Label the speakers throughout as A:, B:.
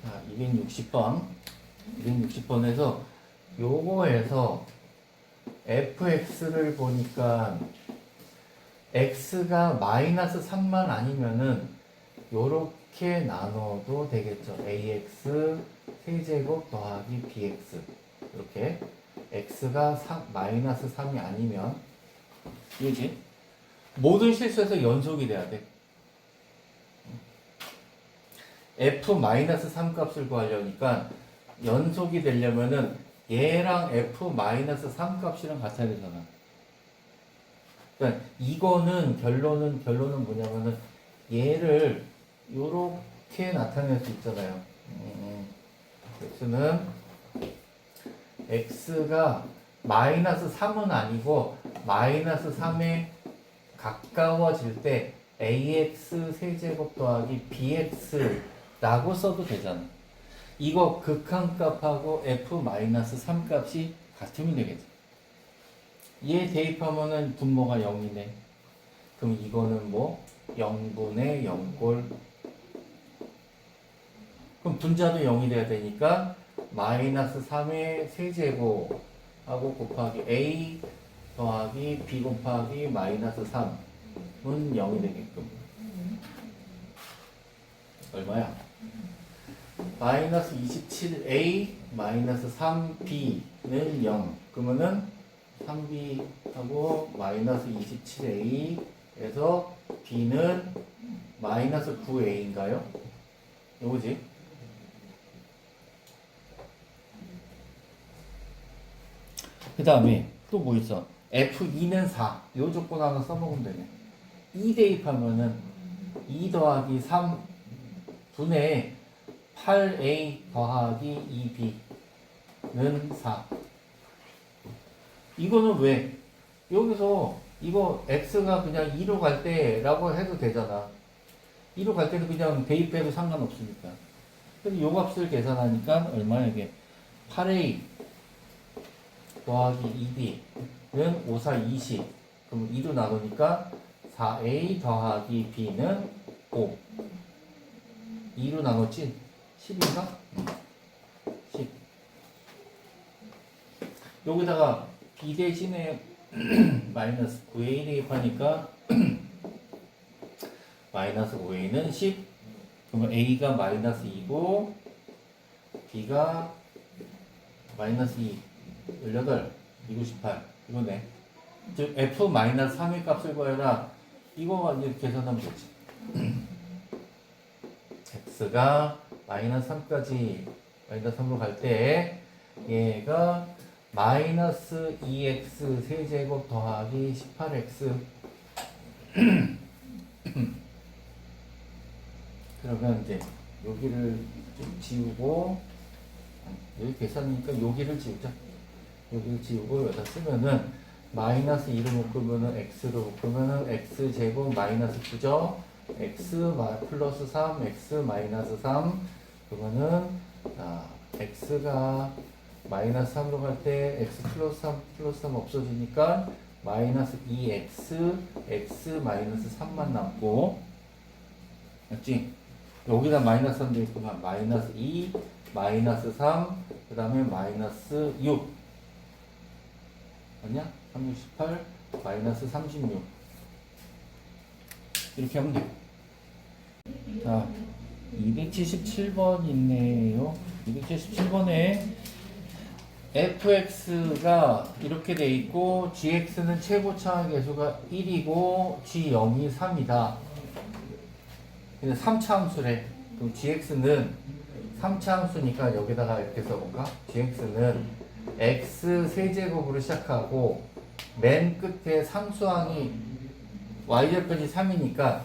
A: 자, 260번에서 요거에서 fx를 보니까 x가 마이너스 3만 아니면은 요렇게 나눠도 되겠죠. ax 세제곱 더하기 bx 이렇게 x가 마이너스 3이 아니면 이지 모든 실수에서 연속이 돼야 돼. f 마이너스 3 값을 구하려니까 연속이 되려면은 얘랑 f 마이너스 3 값이랑 같아야 되잖아. 그러니까 이거는 결론은 뭐냐면은 얘를 요렇게 나타낼 수 있잖아요. x는 x가 마이너스 3은 아니고 마이너스 3에 가까워질 때 ax 세제곱 더하기 bx라고 써도 되잖아. 이거 극한값하고 f 마이너스 3 값이 같으면 되겠지. 얘 대입하면은 분모가 0이네. 그럼 이거는 뭐 0분의 0꼴. 그럼 분자도 0이 돼야 되니까 마이너스 3의 세제곱하고 곱하기 a 더하기 b 곱하기 마이너스 3은 0이 되게끔. 얼마야? 마이너스 27a 마이너스 3b는 0. 그러면은 3b하고 마이너스 27a에서 b는 마이너스 9a인가요? 요거지? 그 다음에 또 뭐 있어? f2는 4. 요 조건 하나 써먹으면 되네. 2 대입하면은 2 더하기 3 분의 8a 더하기 2b는 4. 이거는 왜? 여기서 이거 x가 그냥 2로 갈 때라고 해도 되잖아. 2로 갈 때는 그냥 대입해도 상관없으니까. 그래서 요 값을 계산하니까 얼마야 이게? 8a 더하기 2b는 5, 4, 20. 그럼 2로 나누니까 4a 더하기 b는 5. 2로 나눴지? 10인가? 10. 여기다가 b 대신에 마이너스 9a 대입하니까 마이너스 5a는 10. 그러면 a가 마이너스 2고 b가 마이너스 2. 18, 298. 이거네. 즉 f 마이너스 3의 값을 구해라. 이거 이제 계산하면 되지. x가 마이너스 3까지 마이너스 3으로 갈 때 얘가 마이너스 2x 세제곱 더하기 18x 그러면 이제 여기를 좀 지우고 여기 계산이니까 여기를 지우자. 여기를 지우고 여기다 쓰면은 마이너스 2로 묶으면은 x로 묶으면은 x제곱 마이너스 9죠. x 플러스 3 x 마이너스 3 그러면은 x가 마이너스 3으로 갈 때 x 플러스 3 없어지니까 마이너스 2x x 마이너스 3만 남고 맞지? 여기다 마이너스 3 되겠구만. 마이너스 2 마이너스 3 그 다음에 마이너스 6 맞냐? 368 마이너스 36 이렇게 하면 돼요. 자 277번 있네요. 277번에 fx가 이렇게 돼 있고 gx는 최고차항 계수가 1이고 g0이 3이다. 근데 3차함수래. 그럼 gx는 3차함수니까 여기다가 이렇게 써볼까? gx는 x 세제곱으로 시작하고 맨 끝에 상수항이 y절편이 3이니까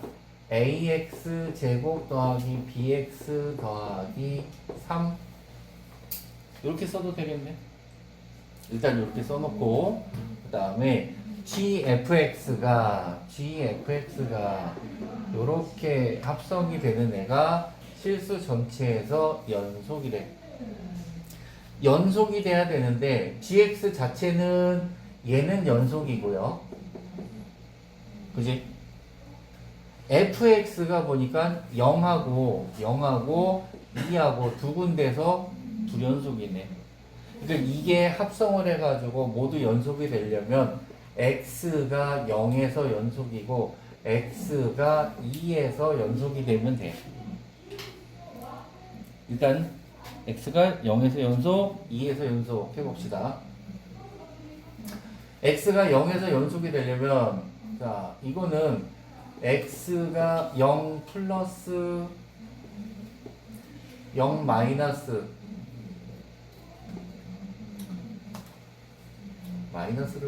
A: ax 제곱 더하기 bx 더하기 3 이렇게 써도 되겠네. 일단 이렇게 써놓고 그 다음에 gfx가 이렇게 합성이 되는 애가 실수 전체에서 연속이래. 연속이 돼야 되는데 gx 자체는 얘는 연속이고요. 그지? fx가 보니까 0하고 2하고 두 군데서 불연속이네. 그러니까 이게 합성을 해가지고 모두 연속이 되려면 x가 0에서 연속이고 x가 2에서 연속이 되면 돼. 일단 x가 0에서 연속, 2에서 연속 해봅시다. x가 0에서 연속이 되려면 자 이거는 x가 0 플러스 0 마이너스를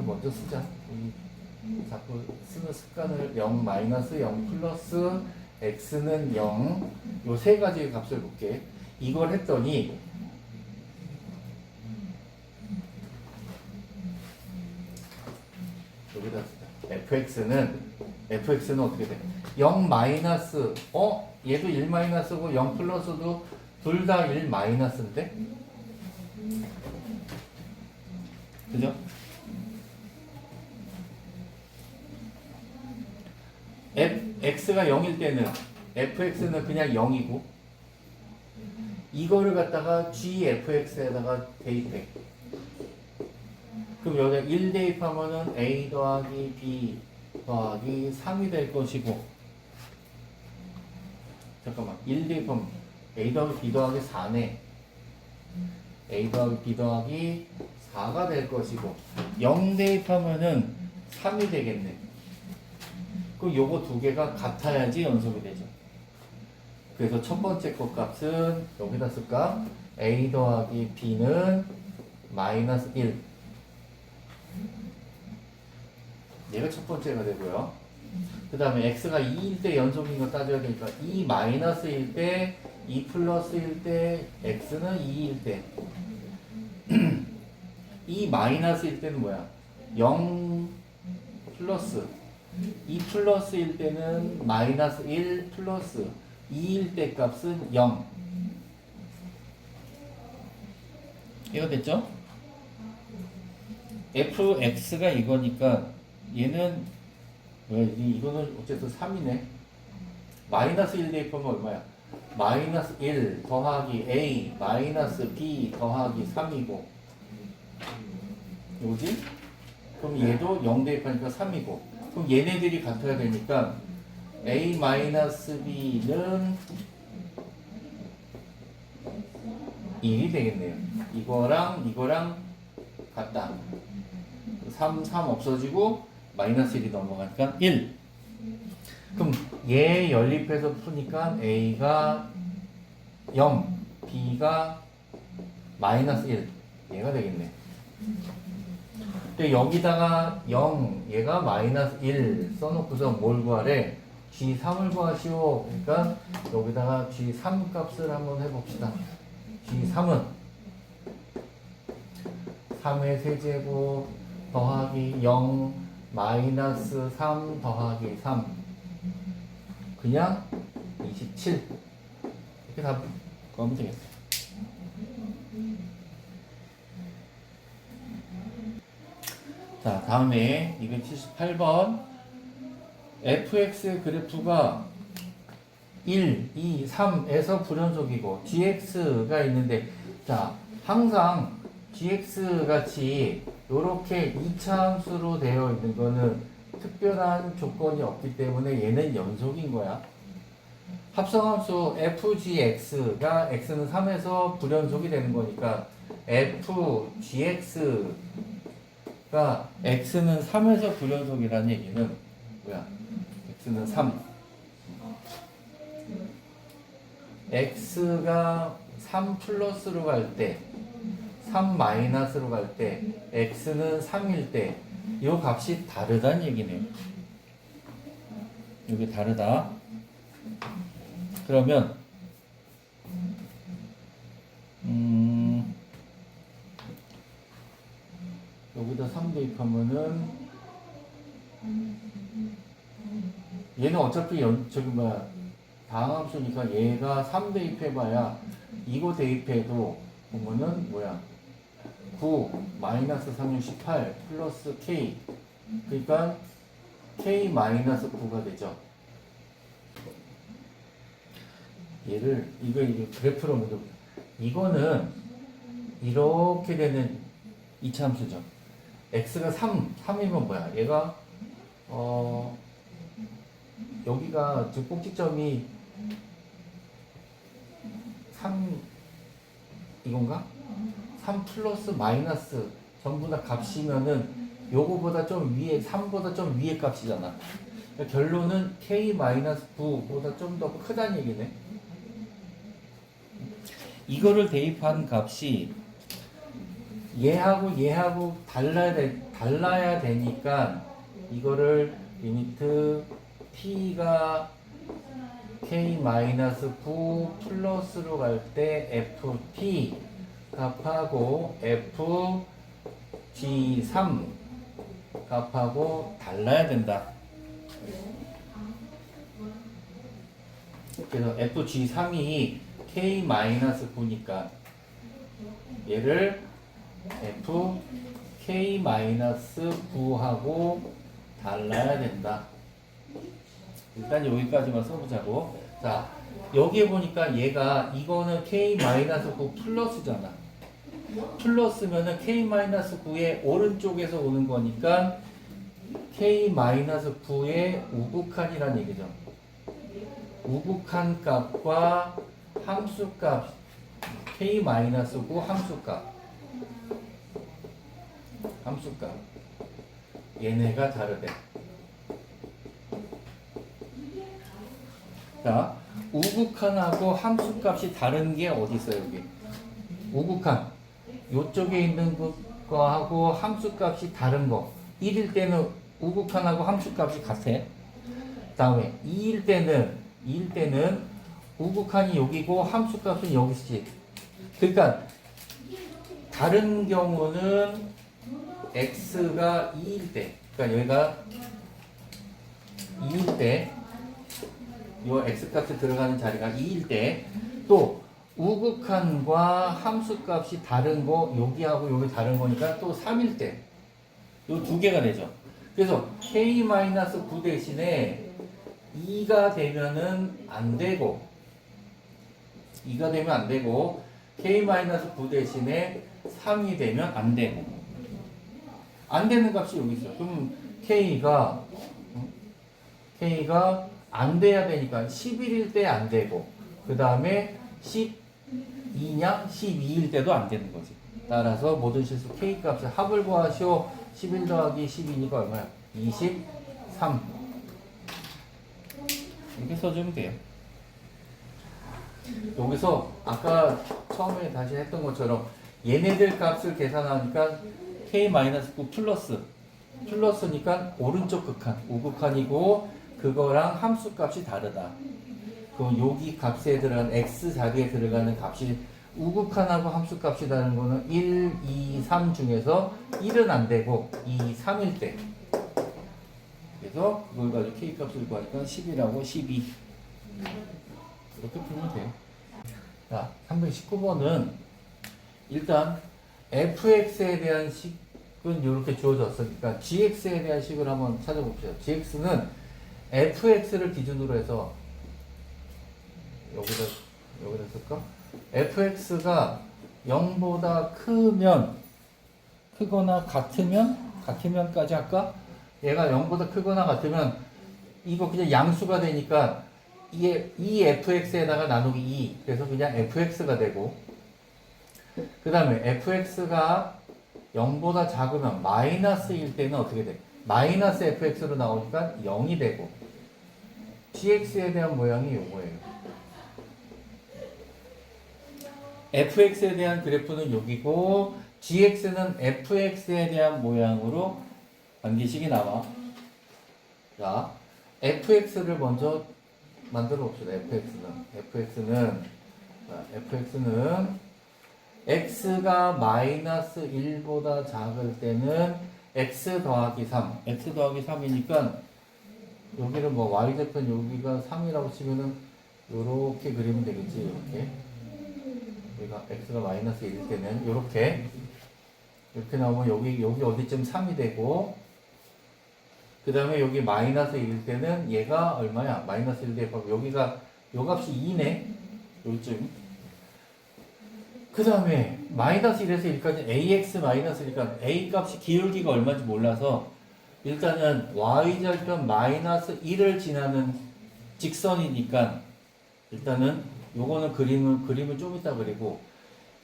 A: 먼저 쓰자. 자꾸 쓰는 습관을 0 마이너스 0 플러스 x는 0 요 세 가지 값을 볼게. 이걸 했더니 여기다 fx는 어떻게 돼? 0 마이너스 얘도 1 마이너스고 0 플러스도 둘 다 1 마이너스인데? 그죠? x가 0일 때는 fx는 그냥 0이고 이거를 갖다가 gfx에다가 대입해. 그럼 여기다 1 대입하면은 a 더하기 b 더하기 3이 될 것이고 잠깐만 1 대입하면 a 더하기 b 더하기 4네. a 더하기 b 더하기 4가 될 것이고 0 대입하면은 3이 되겠네. 그럼 요거 두 개가 같아야지 연속이 되죠. 그래서 첫 번째 것 값은 여기다 쓸까? a 더하기 b는 마이너스 1. 얘가 첫 번째가 되고요. 그 다음에 x가 2일 때 연속인 거 따져야 되니까 2 마이너스일 때, 2 플러스일 때, x는 2일 때. 2 마이너스일 때는 뭐야? 0 플러스 2 플러스일 때는 마이너스 1 플러스 2일 때 값은 0. 이거 됐죠? fx가 이거니까 얘는 이거는 어쨌든 3이네. 마이너스 1 대입하면 얼마야? 마이너스 1 더하기 a 마이너스 b 더하기 3이고 요지? 그럼 얘도 0 대입하니까 3이고 그럼 얘네들이 같아야 되니까 a 마이너스 b는 1이 되겠네요. 이거랑 같다. 3 없어지고 마이너스 1이 넘어가니까 1. 그럼 얘 연립해서 푸니까 a가 0, b가 마이너스 1. 얘가 되겠네. 근데 여기다가 0, 얘가 마이너스 1 써놓고서 뭘 구하래? G3을 구하시오. 그러니까 여기다가 G3 값을 한번 해봅시다. G3은 3의 세제곱 더하기 0 마이너스 3 더하기 3 그냥 27 이렇게 다 구하면 되겠어요. 자, 다음에 278번 fx 그래프가 1, 2, 3에서 불연속이고 gx가 있는데 자, 항상 gx 같이 이렇게 2차 함수로 되어 있는 거는 특별한 조건이 없기 때문에 얘는 연속인 거야. 합성함수 fgx가 x는 3에서 불연속이 되는 거니까 fgx 가 x는 3에서 불연속이라는 얘기는 뭐야? x는 3. x가 3 플러스로 갈 때, 3 마이너스로 갈 때, x는 3일 때, 이 값이 다르다는 얘기네요. 여기 다르다. 그러면 여기다 3 대입하면은 얘는 어차피 다항함수니까 얘가 3 대입해봐야 이거 대입해도 보면은 뭐야 9 마이너스 3은 18 플러스 k 그러니까 k 마이너스 9가 되죠. 얘를 이거 그래프로 먼저 이거는 이렇게 되는 이차함수죠. x가 3이면 뭐야? 얘가 여기가 즉 꼭지점이 3 이건가? 3 플러스 마이너스 전부 다 값이면은 요거보다 좀 위에 3보다 좀 위에 값이잖아. 그러니까 결론은 k-9보다 좀 더 크다는 얘기네. 이거를 대입한 값이 얘하고 달라야 되니까 이거를 리미트 t가 k-9 플러스로 갈 때 ft 값하고 fg3 값하고 달라야 된다. 그래서 fg3이 k-9니까 얘를 fk-9하고 달라야 된다. 일단 여기까지만 써보자고. 자, 여기에 보니까 얘가 이거는 k-9 플러스잖아. 플러스면은 k-9의 오른쪽에서 오는 거니까 k-9의 우극한이란 얘기죠. 우극한 값과 함수값 k-9 함수값 얘네가 다르대. 자, 우극한하고 함수값이 다른 게 어디 있어요? 여기 우극한 요쪽에 있는 거하고 함수값이 다른 거 1일 때는 우극한하고 함수값이 같아. 다음에 2일 때는 우극한이 여기고 함수값은 여기지. 그러니까 다른 경우는 x가 2일 때, 그러니까 여기가 2일 때, 요 x값이 들어가는 자리가 2일 때, 또 우극한과 함수값이 다른 거, 여기하고 여기 다른 거니까 또 3일 때, 요 두 개가 되죠. 그래서 k-9 대신에 2가 되면은 안 되고, 2가 되면 안 되고, k-9 대신에 3이 되면 안 되고, 안 되는 값이 여기 있어. 그럼 k가 안 돼야 되니까 11일 때 안 되고, 그 다음에 12냐? 12일 때도 안 되는 거지. 따라서 모든 실수 k 값의 합을 구하시오. 11 더하기 12니까 얼마야? 23. 이렇게 써주면 돼요. 여기서 아까 처음에 다시 했던 것처럼 얘네들 값을 계산하니까 k-9 플러스니까 오른쪽 극한 우극한이고 그거랑 함수 값이 다르다. 그럼 여기 값에 들어간 x 자리에 들어가는 값이 우극한하고 함수 값이 다른 거는 1, 2, 3 중에서 1은 안 되고 2, 3일 때. 그래서 그걸 가지고 k 값을 구하니까 10이라고 12. 이렇게 풀면 돼요. 자, 319번은 일단 fx에 대한 식은 이렇게 주어졌으니까 gx에 대한 식을 한번 찾아봅시다. gx는 fx를 기준으로 해서 여기다 쓸까? fx가 0보다 크거나 같으면까지 할까? 얘가 0보다 크거나 같으면 이거 그냥 양수가 되니까 이 fx에다가 나누기 2 그래서 그냥 fx가 되고 그 다음에 fx가 0보다 작으면 마이너스일 때는 어떻게 돼? 마이너스 fx로 나오니까 0이 되고 gx에 대한 모양이 요거예요. fx에 대한 그래프는 여기고 gx는 fx에 대한 모양으로 관계식이 나와. 자, fx를 먼저 만들어 봅시다. fx는 x가 마이너스 1보다 작을 때는 x 더하기 3이니까 여기는 뭐 y좌편 여기가 3이라고 치면은 요렇게 그리면 되겠지. 이렇게 여기가 x가 마이너스 1일 때는 이렇게 나오면 여기 어디쯤 3이 되고 그 다음에 여기 마이너스 1일 때는 얘가 얼마야? 마이너스 1 대입하고 여기가 요 값이 2네. 요쯤. 그 다음에 마이너스 1에서 1까지 ax 마이너스 1이니까 a 값이 기울기가 얼마인지 몰라서 일단은 y절편 마이너스 1을 지나는 직선이니까 일단은 요거는 그림을 좀 이따 그리고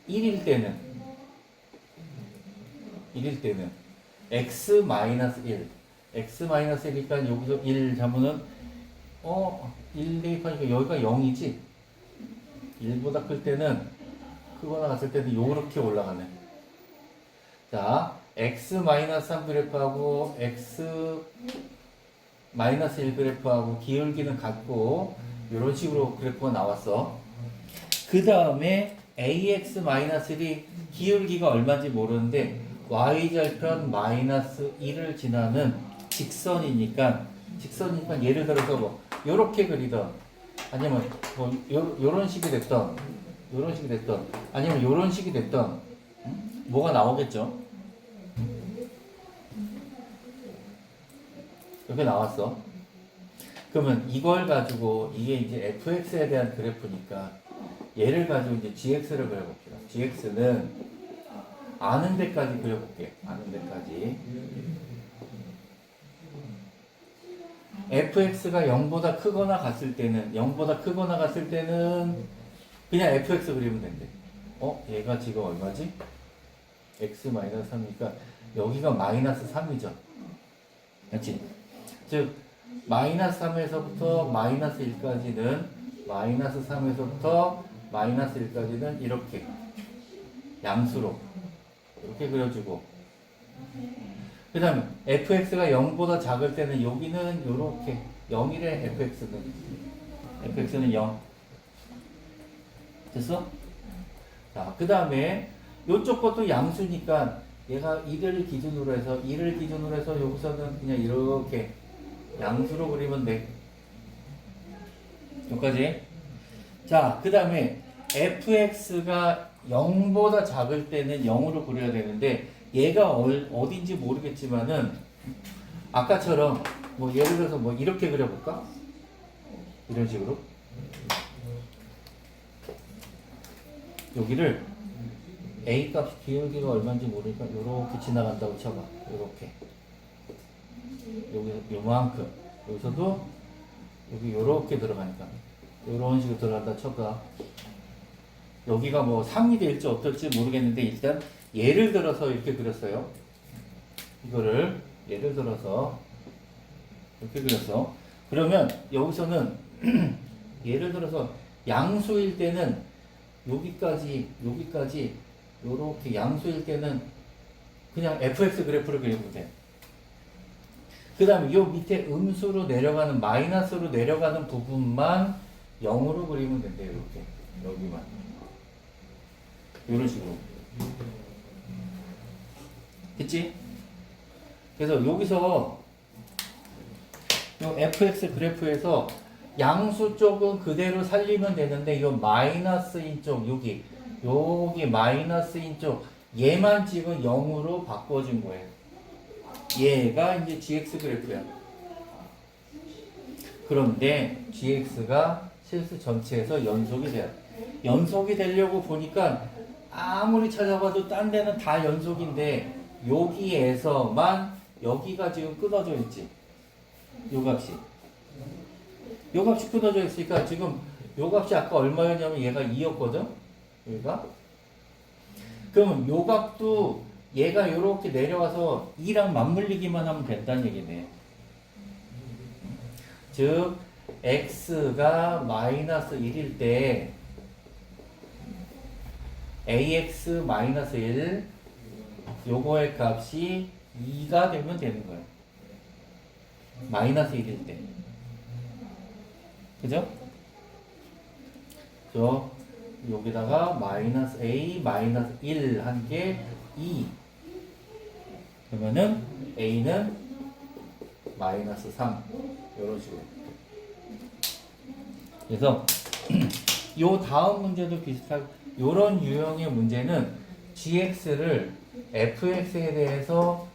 A: 1일 때는 x 마이너스 1이니까 여기서 1 잡으면 1 대입하니까 여기가 0이지 1보다 클 때는 크거나 같을 때는 요렇게 올라가네. 자, x 마이너스 3 그래프하고 x 마이너스 1 그래프하고 기울기는 같고 이런 식으로 그래프가 나왔어. 그 다음에 ax 마이너스 1이 기울기가 얼마인지 모르는데 y절편 마이너스 1을 지나는 직선이니까 예를 들어서 뭐 요렇게 그리던 아니면 뭐 요런 식이 됐던 아니면 요런 식이 됐던 뭐가 나오겠죠? 이렇게 나왔어. 그러면 이걸 가지고 이게 이제 fx에 대한 그래프니까 얘를 가지고 이제 gx를 그려볼게요. gx는 아는 데까지 그려볼게. 아는 데까지. fx가 0보다 크거나 같을 때는 그냥 fx 그리면 된대. 얘가 지금 얼마지? x-3이니까 여기가 마이너스 3이죠. 그렇지? 즉 마이너스 3에서부터 마이너스 1까지는 마이너스 3에서부터 마이너스 1까지는 이렇게 양수로 이렇게 그려주고 그 다음에 fx가 0보다 작을 때는 여기는 이렇게 0이래. fx는 0 됐어? 자, 그 다음에 요쪽 것도 양수니까 얘가 1을 기준으로 해서 여기서는 그냥 이렇게 양수로 그리면 돼. 여기까지. 자, 그 다음에 fx가 0보다 작을 때는 0으로 그려야 되는데 얘가 어딘지 모르겠지만은 아까처럼 뭐 예를 들어서 뭐 이렇게 그려볼까? 이런 식으로 여기를 a 값 기울기가 얼마인지 모르니까 요렇게 지나간다고 쳐봐. 요렇게 여기 요만큼 여기서도 여기 요렇게 들어가니까 요런 식으로 들어간다 쳐봐. 여기가 뭐 3이 될지 어떨지 모르겠는데 일단 예를 들어서 이렇게 그렸어요. 이거를 예를 들어서 이렇게 그렸어. 그러면 여기서는 예를 들어서 양수일 때는 여기까지 요렇게 양수일 때는 그냥 fx 그래프를 그리면 돼. 그 다음에 요 밑에 음수로 내려가는 마이너스로 내려가는 부분만 0으로 그리면 된대요. 이렇게 여기만 이런 식으로. 됐지? 그래서 여기서 요 fx 그래프에서 양수 쪽은 그대로 살리면 되는데 이 마이너스인 쪽 여기 마이너스인 쪽 얘만 지금 0으로 바꿔준 거예요. 얘가 이제 gx 그래프야. 그런데 gx가 실수 전체에서 연속이 돼요. 연속이 되려고 보니까 아무리 찾아봐도 딴 데는 다 연속인데 여기에서만 여기가 지금 끊어져 있지. 요 값이 끊어져 있으니까 지금 요 값이 아까 얼마였냐면 얘가 2였거든. 여기가. 그러면 요 값도 얘가 요렇게 내려와서 2랑 맞물리기만 하면 된다는 얘기네. 즉 x가 마이너스 1일 때 ax 마이너스 1 요거의 값이 2가 되면 되는 거예요. 마이너스 1일 때. 그죠? 여기다가 마이너스 a 마이너스 1 한 게 2. 그러면은 a는 마이너스 3. 이런 식으로. 그래서 요 다음 문제도 비슷하고 요런 유형의 문제는 gx를 fx에 대해서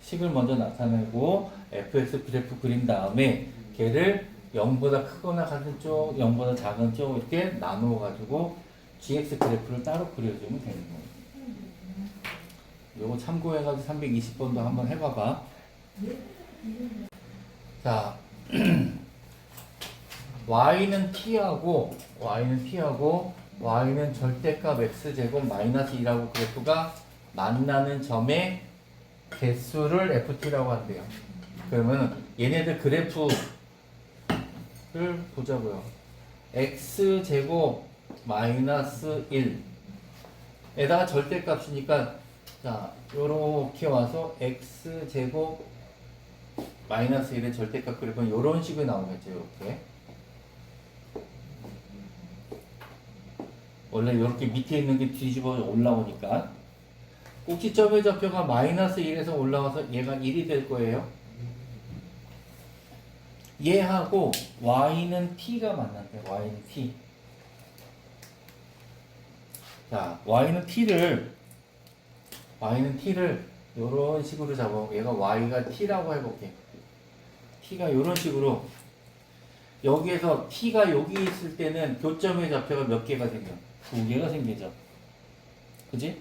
A: 식을 먼저 나타내고 fx 그래프 그린 다음에 걔를 0보다 크거나 같은 쪽, 0보다 작은 쪽 이렇게 나누어 가지고 gx 그래프를 따로 그려주면 되는 거예요. 요거 참고해가지고 320번도 한번 해봐봐. 자, y는 t하고 y는 절대값 x제곱 마이너스 2라고 그래프가 만나는 점의 개수를 ft라고 한대요. 그러면 얘네들 그래프를 보자고요. x제곱 마이너스 1에다가 절대값이니까 자 요렇게 와서 x제곱 마이너스 1의 절대값 그래프는 요런 식으로 나오겠죠. 요렇게 원래 요렇게 밑에 있는 게 뒤집어 올라오니까 꼭지점의 좌표가 마이너스 1에서 올라와서 얘가 1이 될 거예요. 얘하고 y는 t가 만난대. y는 t. 자, y는 t를 요런 식으로 잡아. 얘가 y가 t라고 해볼게. t가 요런 식으로 여기에서 t가 여기 있을 때는 교점의 좌표가 몇 개가 생겨? 2개가 생기죠. 그지?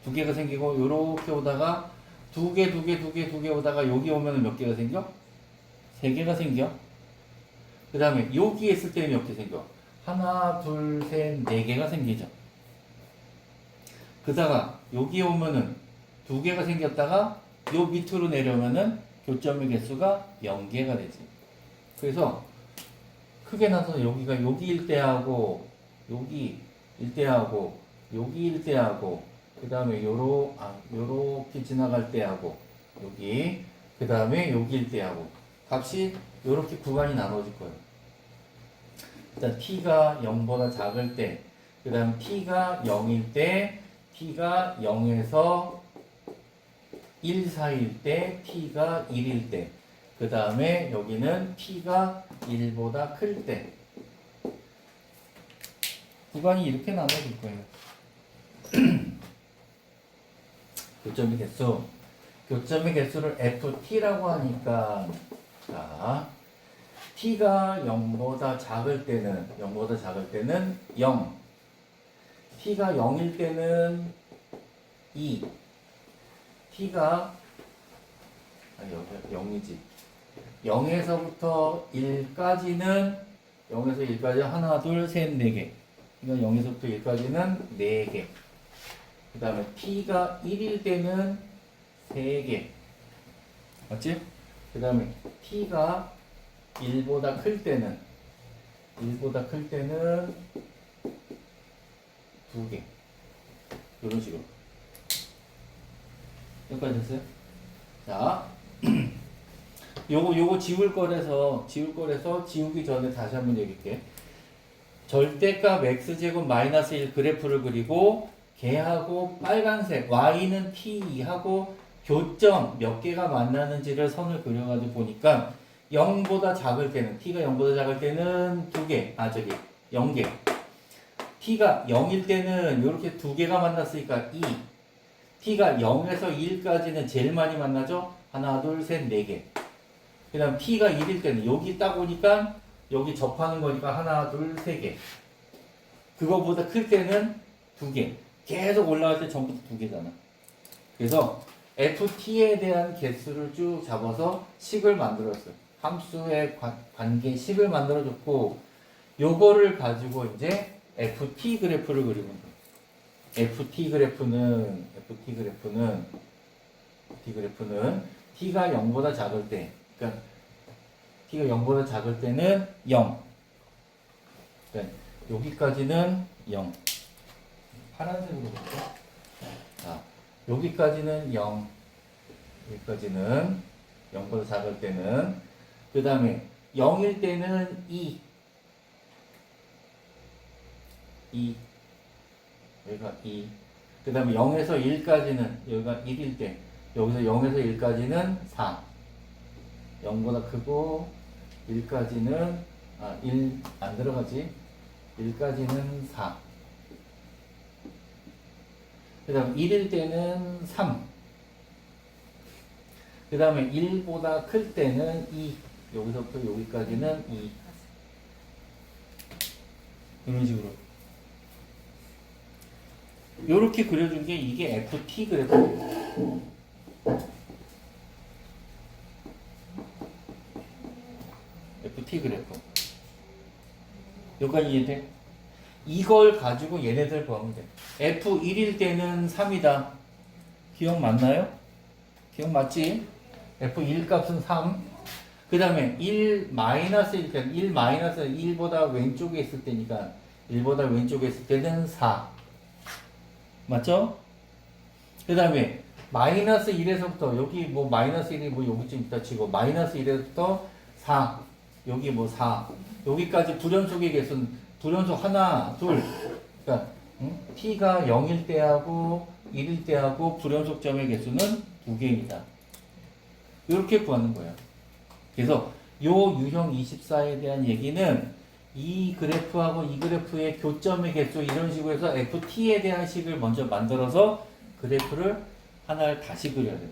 A: 2개가 생기고 요렇게 오다가 2개 오다가 여기 오면 몇 개가 생겨? 3개가 생겨. 그 다음에 여기에 있을 때는 몇 개 생겨? 하나, 둘, 셋, 4개가 생기죠. 그다가 여기 오면은 2개가 생겼다가 요 밑으로 내려오면은 교점의 개수가 0개가 되지. 그래서 크게 나서 여기가 여기 일대하고 여기 일대하고 여기 일대하고 그 다음에 요렇게 지나갈 때하고 여기 그 다음에 여기 일대하고 값이 요렇게 구간이 나눠질 거예요. 일단 t가 0보다 작을 때 그 다음 t가 0일 때 t가 0에서 1 사이일 때 t가 1일 때 그 다음에 여기는 t가 1보다 클 때 구간이 이렇게 나눠질 거예요. 교점의 개수를 ft라고 하니까 자 t가 0보다 작을 때는 0 t가 0일 때는 2 t가 여기 0이지 0에서부터 1까지는 하나 둘 셋 4개 그러니까 0에서부터 1까지는 4개 그 다음에 t가 1일 때는 3개 맞지? 그 다음에 t가 1보다 클 때는 2개 이런 식으로 여기까지 됐어요? 자 요거 지울 거라서 지우기 전에 다시 한번 얘기할게. 절대값 x제곱 마이너스 1 그래프를 그리고 걔하고 빨간색 y는 t2하고 교점 몇 개가 만나는지를 선을 그려가지고 보니까 0보다 작을 때는 t가 0보다 작을 때는 2개 0개 t가 0일 때는 이렇게 2개가 만났으니까 2 t가 0에서 1까지는 제일 많이 만나죠? 하나 둘 셋 4개 그 다음 t가 1일 때는 여기 딱 오니까 여기 접하는 거니까 하나 둘 3개 그거보다 클 때는 2개 계속 올라갈 때 전부 다 2개잖아 그래서 ft에 대한 개수를 쭉 잡아서 식을 만들었어요 함수의 관계식을 만들어줬고 요거를 가지고 이제 ft 그래프를 그리면 돼 ft 그래프는 t가 0보다 작을 때 그러니까 t가 0보다 작을 때는 0 그러니까 여기까지는 0 파란색으로 볼게요. 자, 여기까지는 0 여기까지는 0보다 작을 때는 그 다음에 0일 때는 2 여기가 2 그 다음에 0에서 1까지는 여기가 1일 때 여기서 0에서 1까지는 4 0보다 크고 1까지는 1 안 들어가지 1까지는 4 그 다음 1일 때는 3 그 다음에 1보다 클 때는 2 여기서부터 여기까지는 2. 이런 식으로. 요렇게 그려준 게 이게 FT 그래프. FT 그래프. 여기까지 이해돼? 이걸 가지고 얘네들 구하면 돼. F1일 때는 3이다. 기억 맞나요? 기억 맞지? F1 값은 3. 그 다음에 1 마이너스일 때는 1 마이너스 1보다 왼쪽에 있을 때니까 1보다 왼쪽에 있을 때는 4. 맞죠? 그 다음에 마이너스 1에서부터 여기 뭐 마이너스 1이 뭐 여기쯤 있다 치고 마이너스 1에서부터 4 여기 뭐 4 여기까지 불연속의 개수는 불연속 하나 둘 그러니까 t가 0일 때하고 1일 때하고 불연속점의 개수는 2개입니다. 이렇게 구하는 거예요. 그래서 요 유형 24에 대한 얘기는 이 그래프하고 이 그래프의 교점의 개수 이런 식으로 해서 FT에 대한 식을 먼저 만들어서 그래프를 하나를 다시 그려야 돼요.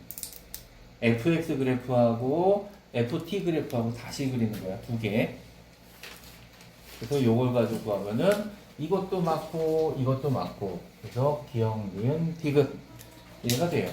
A: FX 그래프하고 FT 그래프하고 다시 그리는 거야. 2개. 그래서 요걸 가지고 하면은 이것도 맞고 이것도 맞고 그래서 기억, 니은, 디귿 이해가 돼요.